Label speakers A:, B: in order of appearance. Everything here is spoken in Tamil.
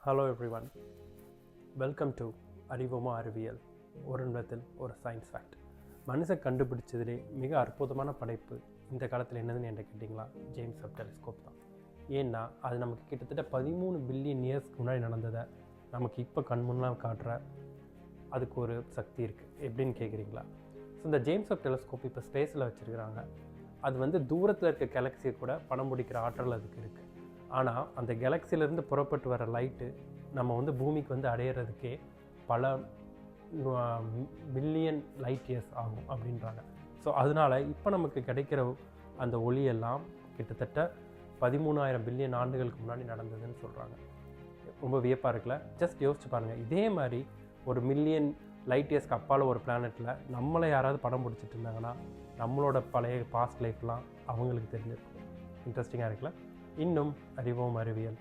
A: ஹலோ எவ்ரிவன், வெல்கம் டு அறிவோமா அறிவியல். ஒரு நிமிடத்தில் ஒரு சயின்ஸ் ஃபேக்ட். மனுஷன் கண்டுபிடிச்சதிலே மிக அற்புதமான படைப்பு இந்த காலத்தில் என்னதுன்னு என்கிட்ட கேட்டிங்களா? ஜேம்ஸ் வெப் டெலிஸ்கோப் தான். ஏன்னா அது நமக்கு கிட்டத்தட்ட 13 பில்லியன் இயர்ஸ்க்கு முன்னாடி நடந்ததை நமக்கு இப்போ கண் முன்னால் காட்டுற அதுக்கு ஒரு சக்தி இருக்குது. எப்படின்னு கேட்குறீங்களா? ஸோ இந்த ஜேம்ஸ் வெப் டெலிஸ்கோப் இப்போ ஸ்பேஸில் வச்சுருக்கிறாங்க. அது தூரத்தில் இருக்க கேலக்சியை கூட படம் பிடிக்கிற ஆற்றல் அதுக்கு இருக்குது. ஆனால் அந்த கேலக்சியிலேருந்து புறப்பட்டு வர லைட்டு நம்ம பூமிக்கு அடையிறதுக்கே பல மில்லியன் லைட் இயர்ஸ் ஆகும் அப்படின்றாங்க. ஸோ அதனால் இப்போ நமக்கு கிடைக்கிற அந்த ஒளியெல்லாம் கிட்டத்தட்ட 13,000 பில்லியன் ஆண்டுகளுக்கு முன்னாடி நடந்ததுன்னு சொல்கிறாங்க. ரொம்ப வியப்பாக இருக்குல்ல? ஜஸ்ட் யோசிச்சு பாருங்கள். இதே மாதிரி ஒரு மில்லியன் லைட் இயர்ஸ்க்கு அப்பால் ஒரு பிளானெட்டில் நம்மளை யாராவது படம் பிடிச்சிட்டு இருந்தாங்கன்னா நம்மளோட பழைய பாஸ்ட் லைஃப்லாம் அவங்களுக்கு தெரிஞ்சிருக்கும். இன்ட்ரெஸ்டிங்காக இருக்குல்ல? இன்னும் அறிவோம் அறிவியல்.